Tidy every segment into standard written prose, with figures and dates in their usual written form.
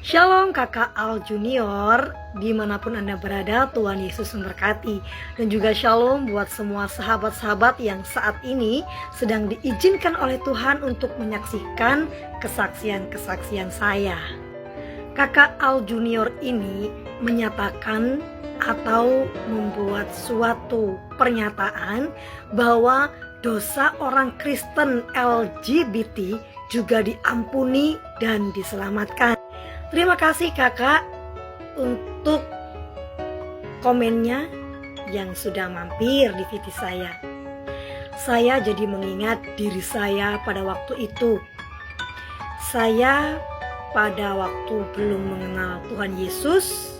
Shalom kakak Al Junior, dimanapun Anda berada, Tuhan Yesus memberkati. Dan juga shalom buat semua sahabat-sahabat yang saat ini sedang diizinkan oleh Tuhan untuk menyaksikan kesaksian-kesaksian saya. Kakak Al Junior ini menyatakan atau membuat suatu pernyataan bahwa dosa orang Kristen LGBT juga diampuni dan diselamatkan. Terima kasih kakak untuk komennya yang sudah mampir di feed saya. Saya jadi mengingat diri saya pada waktu itu. Saya pada waktu belum mengenal Tuhan Yesus,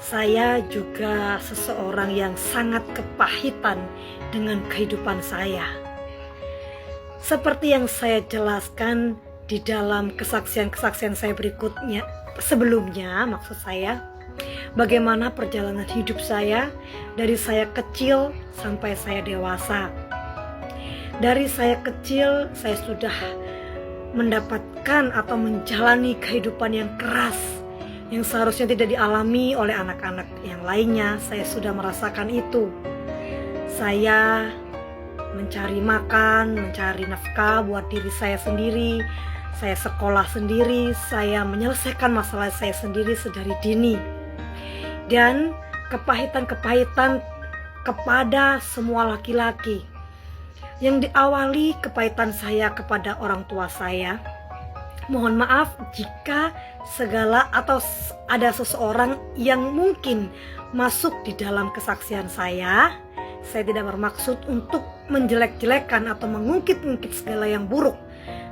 saya juga seseorang yang sangat kepahitan dengan kehidupan saya. Seperti yang saya jelaskan di dalam kesaksian-kesaksian saya berikutnya, sebelumnya maksud saya, bagaimana perjalanan hidup saya dari saya kecil sampai saya dewasa. Dari saya kecil saya sudah mendapatkan atau menjalani kehidupan yang keras yang seharusnya tidak dialami oleh anak-anak yang lainnya. Saya sudah merasakan itu. Saya mencari makan, mencari nafkah buat diri saya sendiri. Saya sekolah sendiri, saya menyelesaikan masalah saya sendiri sedari dini. Dan kepahitan-kepahitan kepada semua laki-laki. Yang diawali kepahitan saya kepada orang tua saya. Mohon maaf jika segala atau ada seseorang yang mungkin masuk di dalam kesaksian saya. Saya tidak bermaksud untuk menjelek-jelekan atau mengungkit-ungkit segala yang buruk.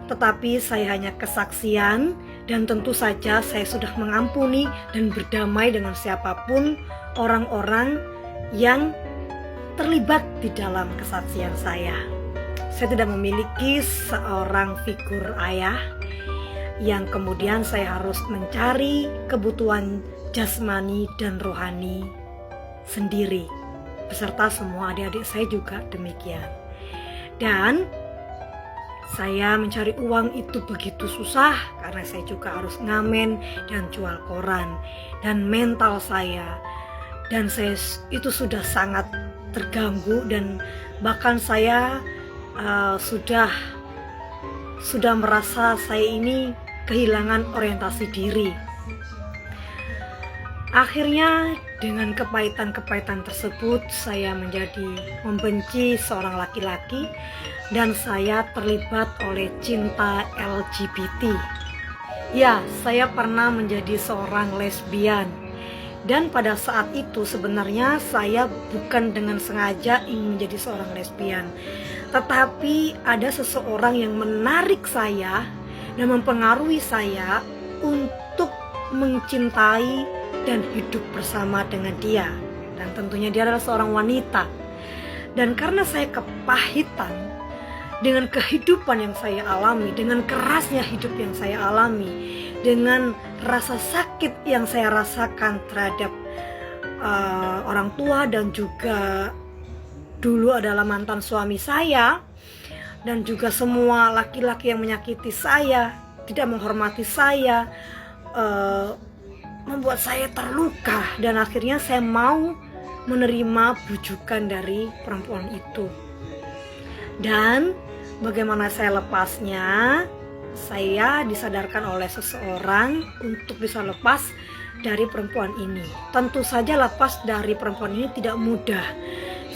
Tetapi saya hanya kesaksian, dan tentu saja saya sudah mengampuni dan berdamai dengan siapapun orang-orang yang terlibat di dalam kesaksian saya. Saya tidak memiliki seorang figur ayah yang kemudian saya harus mencari kebutuhan jasmani dan rohani sendiri. Beserta semua adik-adik saya juga demikian. Dan saya mencari uang itu begitu susah karena saya juga harus ngamen dan jual koran. Dan mental saya itu sudah sangat terganggu, dan bahkan saya sudah merasa saya ini kehilangan orientasi diri. Akhirnya dengan kepahitan-kepahitan tersebut saya menjadi membenci seorang laki-laki dan saya terlibat oleh cinta LGBT. Ya, saya pernah menjadi seorang lesbian. Dan pada saat itu sebenarnya saya bukan dengan sengaja ingin menjadi seorang lesbian. Tetapi ada seseorang yang menarik saya dan mempengaruhi saya untuk mencintai dan hidup bersama dengan dia. Dan tentunya dia adalah seorang wanita. Dan karena saya kepahitan dengan kehidupan yang saya alami, dengan kerasnya hidup yang saya alami, dengan rasa sakit yang saya rasakan terhadap orang tua dan juga dulu adalah mantan suami saya, dan juga semua laki-laki yang menyakiti saya, tidak menghormati saya, membuat saya terluka. Dan akhirnya saya mau menerima bujukan dari perempuan itu. Dan bagaimana saya lepasnya? Saya disadarkan oleh seseorang untuk bisa lepas dari perempuan ini. Tentu saja lepas dari perempuan ini tidak mudah.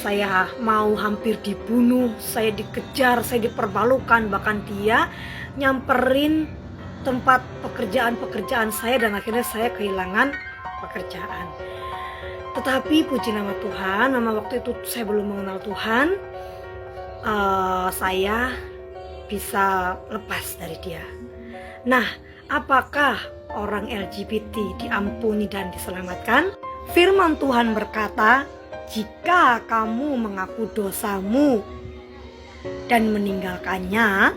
Saya mau hampir dibunuh, saya dikejar, saya dipermalukan, bahkan dia nyamperin tempat pekerjaan saya dan akhirnya saya kehilangan pekerjaan. Tetapi puji nama Tuhan, waktu itu saya belum mengenal Tuhan, saya bisa lepas dari dia. Nah, apakah orang LGBT diampuni dan diselamatkan? Firman Tuhan berkata, jika kamu mengaku dosamu dan meninggalkannya,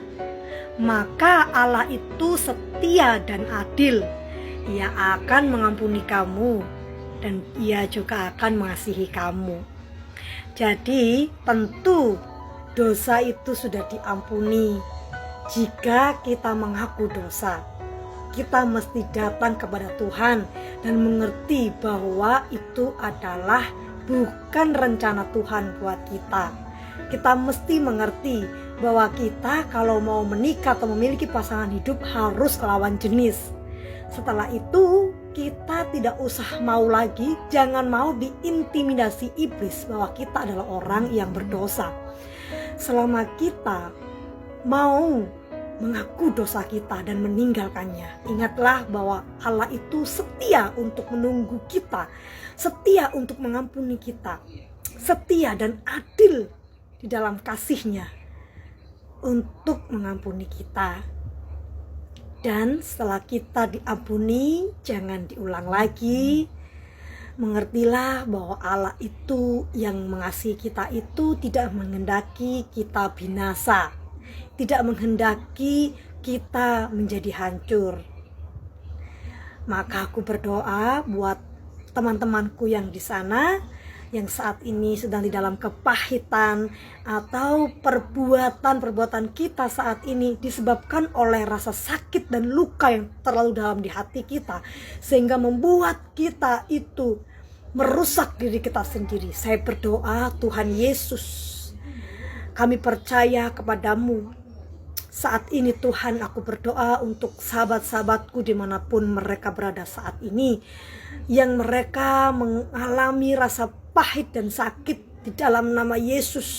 maka Allah itu setia dan adil. Ia akan mengampuni kamu dan Ia juga akan mengasihi kamu. Jadi tentu dosa itu sudah diampuni jika kita mengaku dosa. kita mesti datang kepada Tuhan dan mengerti bahwa itu adalah bukan rencana Tuhan buat kita. Kita mesti mengerti bahwa kita kalau mau menikah atau memiliki pasangan hidup harus lawan jenis. Setelah itu kita tidak usah mau lagi, jangan mau diintimidasi iblis bahwa kita adalah orang yang berdosa. Selama kita mau mengaku dosa kita dan meninggalkannya, ingatlah bahwa Allah itu setia untuk menunggu kita, setia untuk mengampuni kita, setia dan adil di dalam kasih-Nya untuk mengampuni kita. Dan setelah kita diampuni, jangan diulang lagi. Mengertilah bahwa Allah itu yang mengasihi kita itu tidak menghendaki kita binasa, tidak menghendaki kita menjadi hancur. Maka aku berdoa buat teman-temanku yang di sana, yang saat ini sedang di dalam kepahitan atau perbuatan kita saat ini disebabkan oleh rasa sakit dan luka yang terlalu dalam di hati kita, sehingga membuat kita itu merusak diri kita sendiri. Saya berdoa, Tuhan Yesus, kami percaya kepadamu. Saat ini Tuhan, aku berdoa untuk sahabat-sahabatku dimanapun mereka berada saat ini, yang mereka mengalami rasa pahit dan sakit. Di dalam nama Yesus,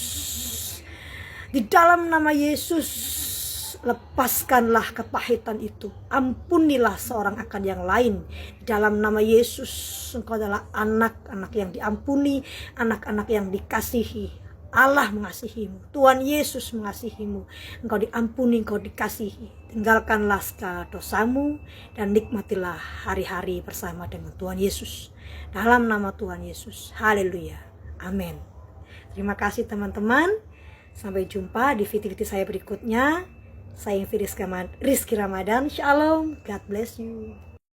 di dalam nama Yesus, lepaskanlah kepahitan itu, ampunilah seorang akan yang lain. Di dalam nama Yesus, Engkau adalah anak-anak yang diampuni, anak-anak yang dikasihi. Allah mengasihimu, Tuhan Yesus mengasihimu, engkau diampuni, engkau dikasihi. Tinggalkanlah segala dosamu dan nikmatilah hari-hari bersama dengan Tuhan Yesus. Dalam nama Tuhan Yesus, haleluya, amin. Terima kasih teman-teman, sampai jumpa di video-video saya berikutnya. Saya Rizky Ramadan, Shalom, God bless you.